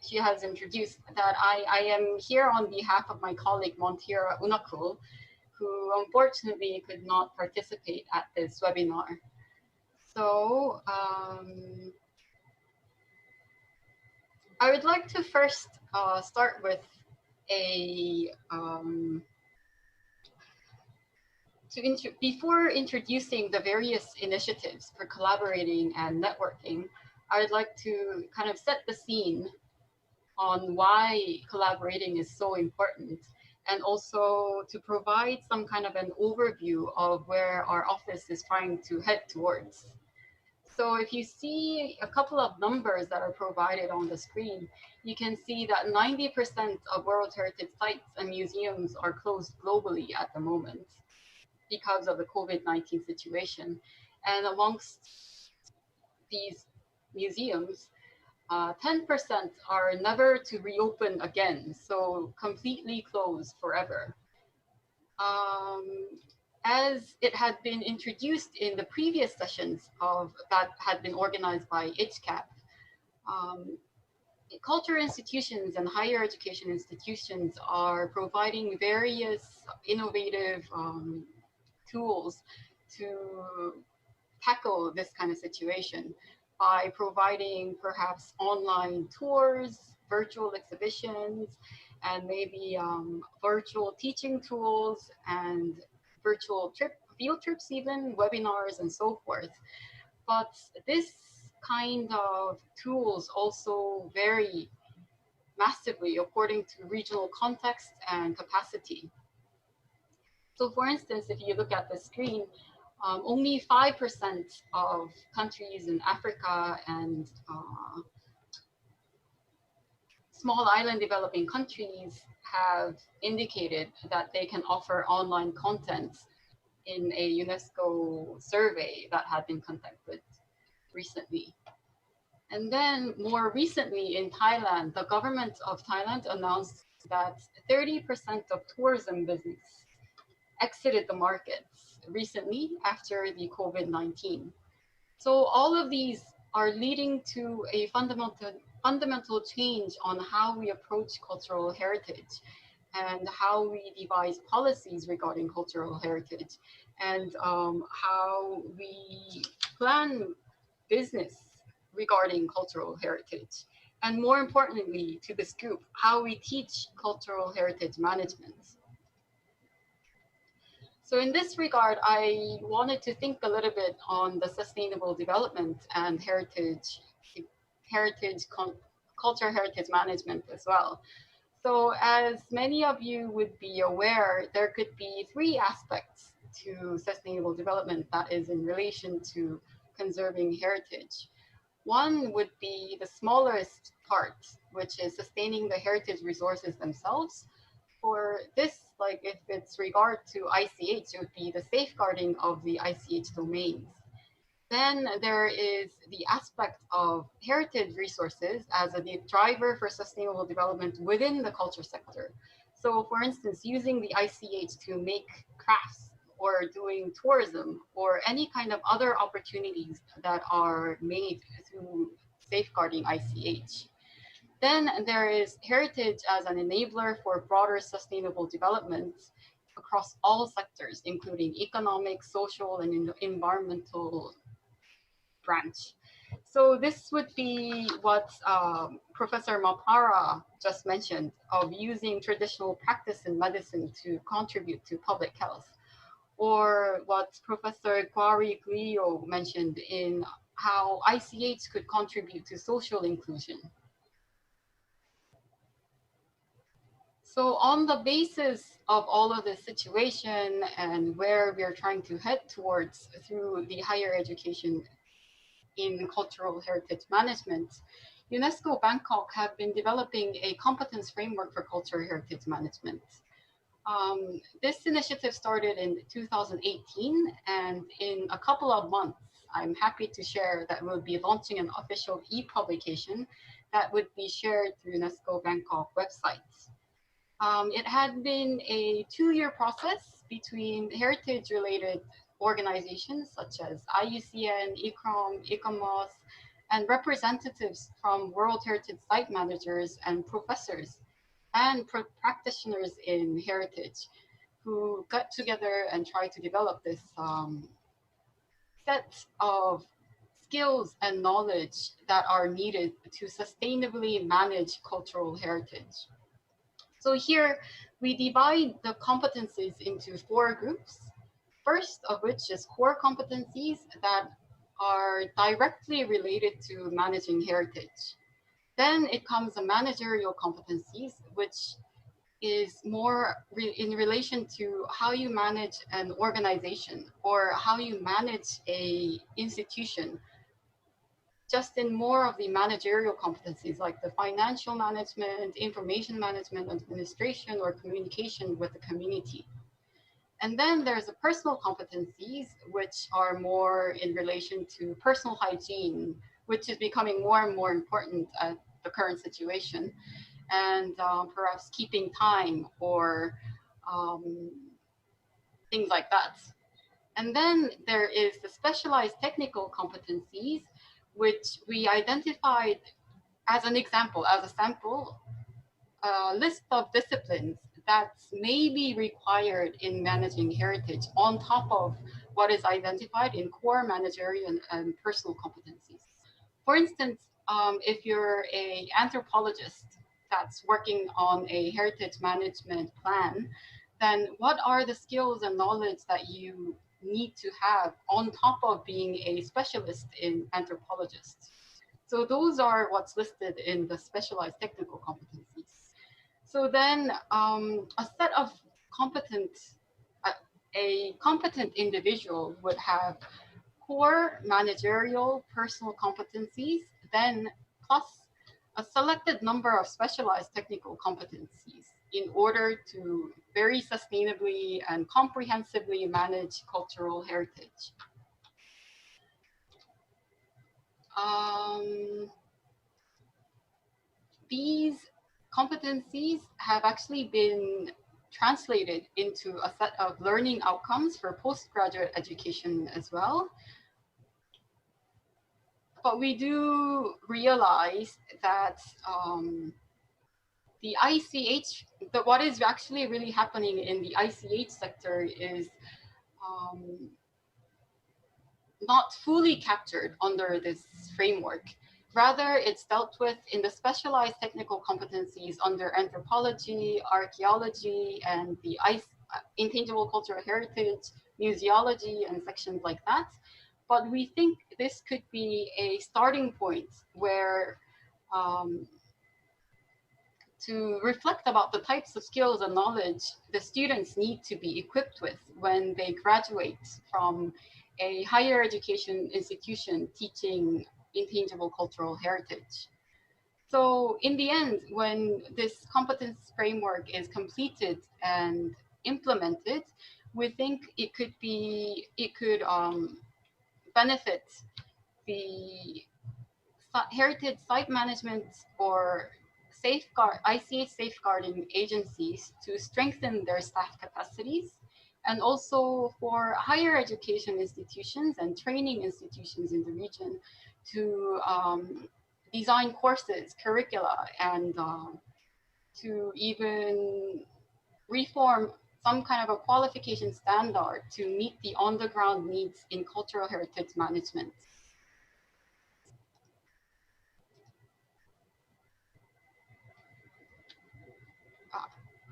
she has introduced, that I am here on behalf of my colleague Montira Unakul, who unfortunately could not participate at this webinar. So I would like to first start with a before introducing the various initiatives for collaborating and networking, I would like to kind of set the scene on why collaborating is so important, and also to provide some kind of an overview of where our office is trying to head towards. So if you see a couple of numbers that are provided on the screen, you can see that 90% of World Heritage sites and museums are closed globally at the moment because of the COVID-19 situation. And amongst these museums, 10% are never to reopen again, so completely closed forever. As it had been introduced in the previous sessions that had been organized by IJCAP, culture institutions and higher education institutions are providing various innovative tools to tackle this kind of situation by providing perhaps online tours, virtual exhibitions, and maybe virtual teaching tools and virtual field trips, even webinars and so forth. But this kind of tools also vary massively according to regional context and capacity. So for instance, if you look at the screen, only 5% of countries in Africa and small island developing countries have indicated that they can offer online content in a UNESCO survey that had been conducted recently. And then more recently in Thailand, the government of Thailand announced that 30% of tourism business exited the markets recently after the COVID-19. So all of these are leading to a fundamental change on how we approach cultural heritage and how we devise policies regarding cultural heritage, and how we plan business regarding cultural heritage. And more importantly to this group, how we teach cultural heritage management. So in this regard, I wanted to think a little bit on the sustainable development and culture heritage management as well. So as many of you would be aware, there could be three aspects to sustainable development that is in relation to conserving heritage. One would be the smallest part, which is sustaining the heritage resources themselves. For this, like if it's regard to ICH, it would be the safeguarding of the ICH domains. Then there is the aspect of heritage resources as a driver for sustainable development within the culture sector. So for instance, using the ICH to make crafts or doing tourism or any kind of other opportunities that are made through safeguarding ICH. Then there is heritage as an enabler for broader sustainable development across all sectors, including economic, social, and environmental branch. So this would be what Professor Mapara just mentioned of using traditional practice in medicine to contribute to public health, or what Professor Gwari Glio mentioned in how ICH could contribute to social inclusion. So on the basis of all of this situation and where we are trying to head towards through the higher education in cultural heritage management, UNESCO Bangkok have been developing a competence framework for cultural heritage management. This initiative started in 2018, and in a couple of months, I'm happy to share that we'll be launching an official e-publication that would be shared through UNESCO Bangkok websites. It had been a 2-year process between heritage-related organizations such as IUCN, ICROM, ICOMOS, and representatives from World Heritage Site managers and professors and practitioners in heritage who got together and tried to develop this set of skills and knowledge that are needed to sustainably manage cultural heritage. So here we divide the competencies into 4 groups. First of which is core competencies that are directly related to managing heritage. Then it comes the managerial competencies, which is more in relation to how you manage an organization or how you manage a institution, just in more of the managerial competencies like the financial management, information management, administration, or communication with the community. And then there's the personal competencies, which are more in relation to personal hygiene, which is becoming more and more important at the current situation, and perhaps keeping time or things like that. And then there is the specialized technical competencies, which we identified as an example, as a sample list of disciplines that may be required in managing heritage on top of what is identified in core managerial and personal competencies. For instance, if you're an anthropologist that's working on a heritage management plan, then what are the skills and knowledge that you need to have on top of being a specialist in anthropologists? So those are what's listed in the specialized technical competencies. So then a set of a competent individual would have core managerial personal competencies, then plus a selected number of specialized technical competencies in order to very sustainably and comprehensively manage cultural heritage. These competencies have actually been translated into a set of learning outcomes for postgraduate education as well. But we do realize that the ICH, what is actually really happening in the ICH sector is not fully captured under this framework. Rather, it's dealt with in the specialized technical competencies under anthropology, archaeology, and the intangible cultural heritage, museology, and sections like that. But we think this could be a starting point where to reflect about the types of skills and knowledge the students need to be equipped with when they graduate from a higher education institution teaching intangible cultural heritage. So in the end, when this competence framework is completed and implemented, we think it could benefit the heritage site management or ICH safeguarding agencies to strengthen their staff capacities, and also for higher education institutions and training institutions in the region to design courses, curricula, and to even reform some kind of a qualification standard to meet the on-the-ground needs in cultural heritage management.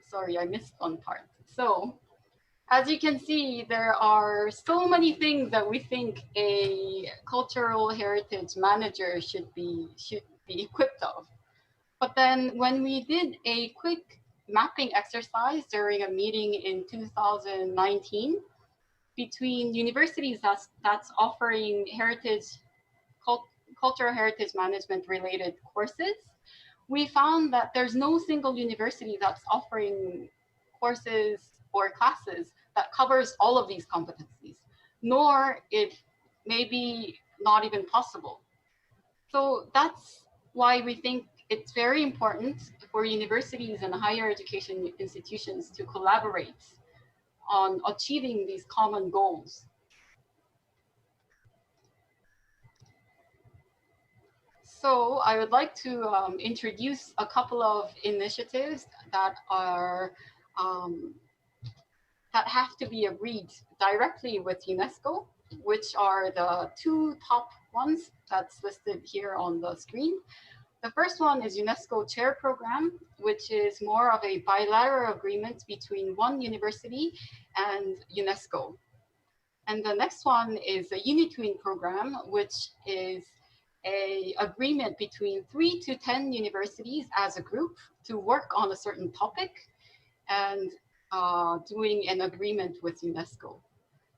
Sorry, I missed one part. So as you can see, there are so many things that we think a cultural heritage manager should be equipped of. But then when we did a quick mapping exercise during a meeting in 2019 between universities that's offering cultural heritage management related courses, we found that there's no single university that's offering courses or classes that covers all of these competencies, nor it may be not even possible. So that's why we think it's very important for universities and higher education institutions to collaborate on achieving these common goals. So I would like to introduce a couple of initiatives that are that have to be agreed directly with UNESCO, which are the two top ones that's listed here on the screen. The first one is UNESCO Chair Program, which is more of a bilateral agreement between one university and UNESCO. And the next one is the Unitwin Program, which is a agreement between 3 to 10 universities as a group to work on a certain topic and doing an agreement with UNESCO.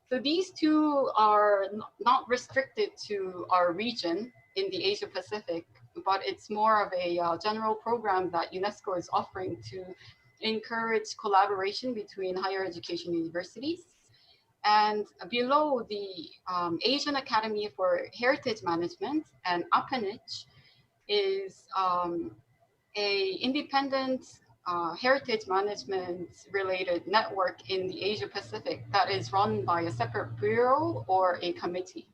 So these two are not restricted to our region in the Asia Pacific, but it's more of a general program that UNESCO is offering to encourage collaboration between higher education universities. And below the Asian Academy for Heritage Management and APANIC is a independent heritage management related network in the Asia Pacific that is run by a separate bureau or a committee.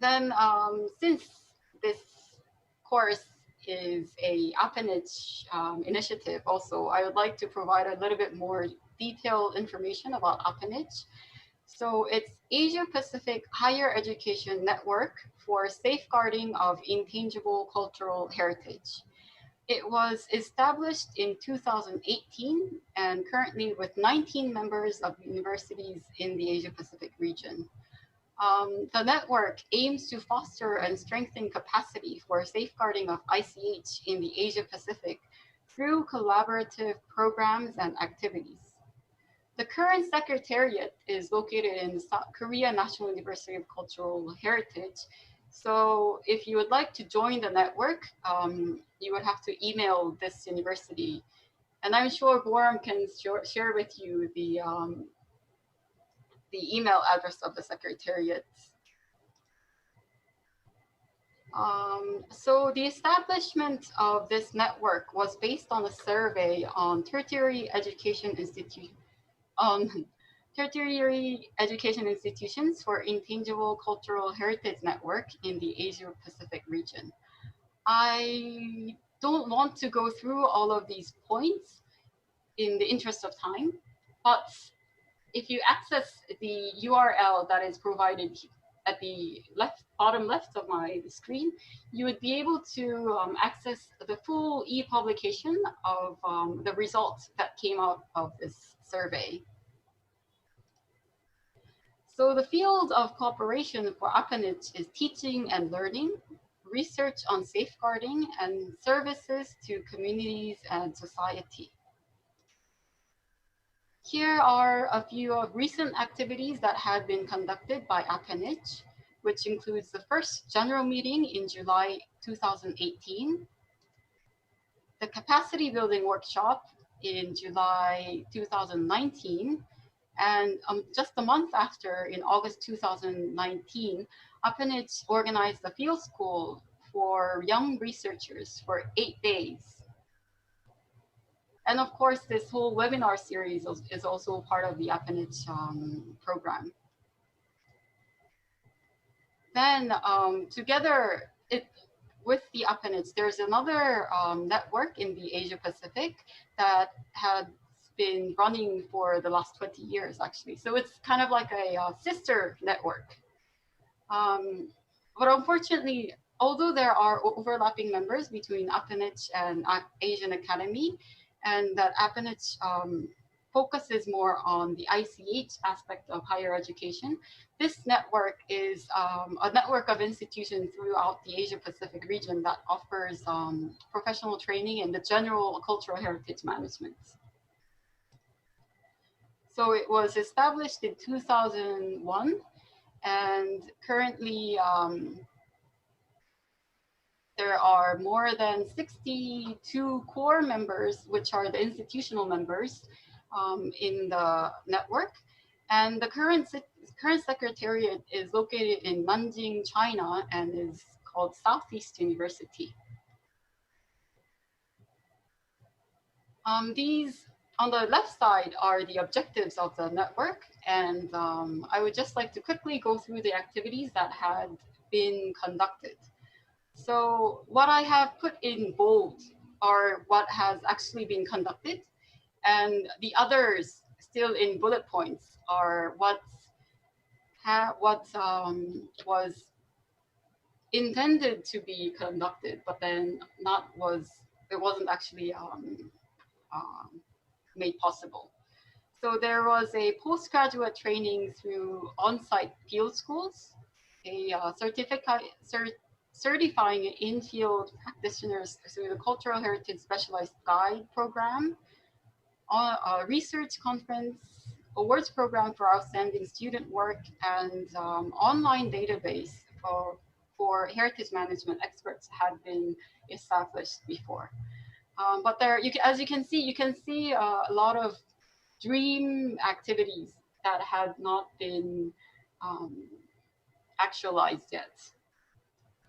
Then since this course is a APANIC initiative also, I would like to provide a little bit more detailed information about APANIC. So it's Asia Pacific Higher Education Network for Safeguarding of Intangible Cultural Heritage. It was established in 2018 and currently with 19 members of universities in the Asia Pacific region. The network aims to foster and strengthen capacity for safeguarding of ICH in the Asia Pacific through collaborative programs and activities. The current secretariat is located in South Korea National University of Cultural Heritage. So if you would like to join the network, you would have to email this university. And I'm sure Goram can share with you the email address of the secretariat. So the establishment of this network was based on a survey on tertiary education institutions for Intangible Cultural Heritage Network in the Asia Pacific region. I don't want to go through all of these points in the interest of time, but if you access the URL that is provided at the bottom left of my screen, you would be able to access the full e-publication of the results that came out of this survey. So the field of cooperation for APANIC is teaching and learning, research on safeguarding, and services to communities and society. Here are a few of recent activities that have been conducted by APANIC, which includes the first general meeting in July 2018, the capacity building workshop in July 2019, and just a month after, in August 2019, APANIC organized a field school for young researchers for 8 days. And of course, this whole webinar series is also part of the APANIC program. Then together with the APANIC, there's another network in the Asia Pacific that had been running for the last 20 years, actually. So it's kind of like a sister network. But unfortunately, although there are overlapping members between APANIC and Asian Academy, and that APANIC focuses more on the ICH aspect of higher education, this network is a network of institutions throughout the Asia Pacific region that offers professional training in the general cultural heritage management. So it was established in 2001, and currently there are more than 62 core members, which are the institutional members in the network. And the current secretariat is located in Nanjing, China, and is called Southeast University. These On the left side are the objectives of the network, and I would just like to quickly go through the activities that had been conducted. So what I have put in bold are what has actually been conducted, and the others still in bullet points are what was intended to be conducted, but then it wasn't actually um, made possible. So there was a postgraduate training through on-site field schools, a certifying in-field practitioners through the Cultural Heritage Specialized Guide Program, a research conference, awards program for outstanding student work, and online database for heritage management experts had been established before. But there, as you can see a lot of dream activities that had not been um, actualized yet.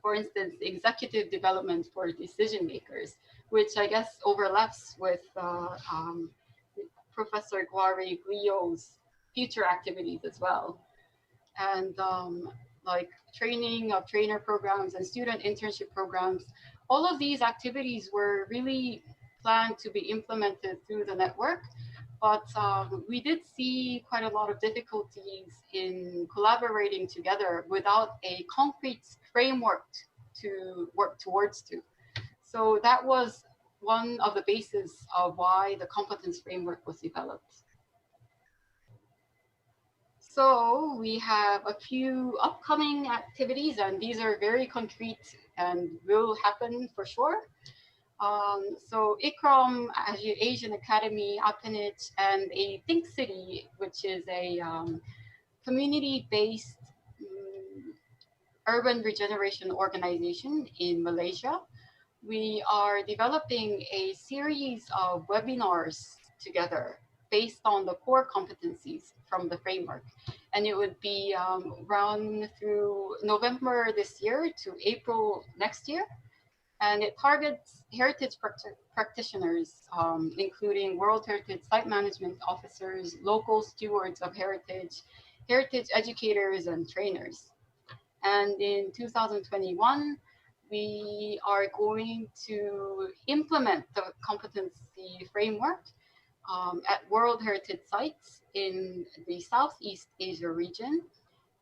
For instance, executive development for decision makers, which I guess overlaps with Professor Guare Glio's future activities as well. And like training of trainer programs and student internship programs, all of these activities were really planned to be implemented through the network. But we did see quite a lot of difficulties in collaborating together without a concrete framework to work towards to. So that was one of the bases of why the competence framework was developed. So we have a few upcoming activities, and these are very concrete and will happen for sure. So ICROM, Asian Academy, Appanage, and a Think City, which is a community-based urban regeneration organization in Malaysia. We are developing a series of webinars together based on the core competencies from the framework. And it would be run through November this year to April next year. And it targets heritage practitioners, including World Heritage Site Management officers, local stewards of heritage, heritage educators, and trainers. And in 2021, we are going to implement the competency framework at World Heritage Sites in the Southeast Asia region.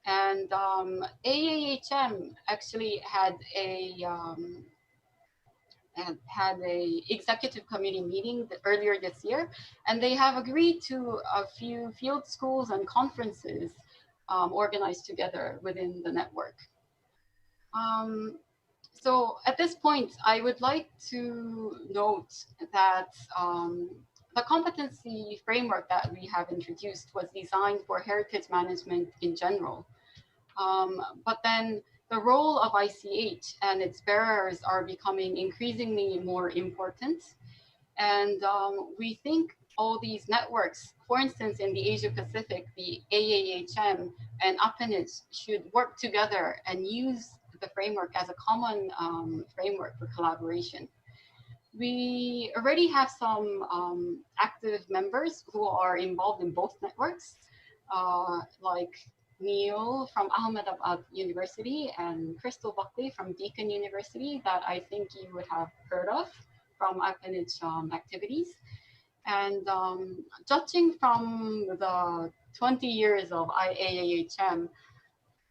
And AAHM actually had a executive committee meeting earlier this year, and they have agreed to a few field schools and conferences organized together within the network. So at this point, I would like to note that the competency framework that we have introduced was designed for heritage management in general. But then the role of ICH and its bearers are becoming increasingly more important. And we think all these networks, for instance, in the Asia-Pacific, the AAHM and Appanage should work together and use the framework as a common framework for collaboration. We already have some active members who are involved in both networks, like Neil from Ahmedabad University and Crystal Buckley from Deakin University that I think you would have heard of from Appanage activities. And judging from the 20 years of IAAHM,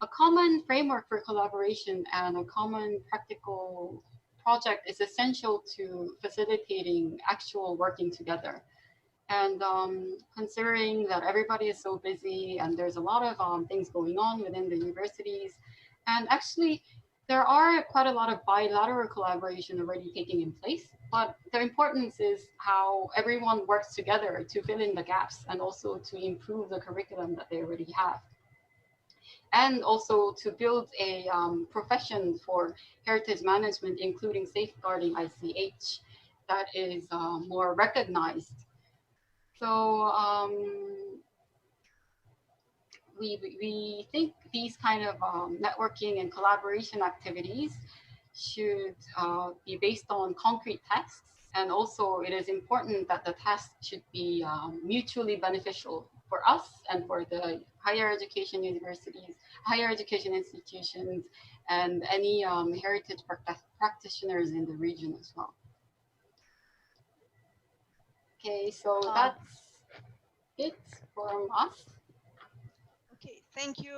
a common framework for collaboration and a common practical project is essential to facilitating actual working together. And considering that everybody is so busy and there's a lot of things going on within the universities, and actually there are quite a lot of bilateral collaboration already taking in place, but the importance is how everyone works together to fill in the gaps and also to improve the curriculum that they already have. And also to build a profession for heritage management, including safeguarding ICH, that is more recognized. So we think these kind of networking and collaboration activities should be based on concrete tasks And also, it is important that the test should be mutually beneficial for us and for the higher education universities, higher education institutions, and any heritage practitioners in the region as well. Okay, so that's it from us. Okay, thank you,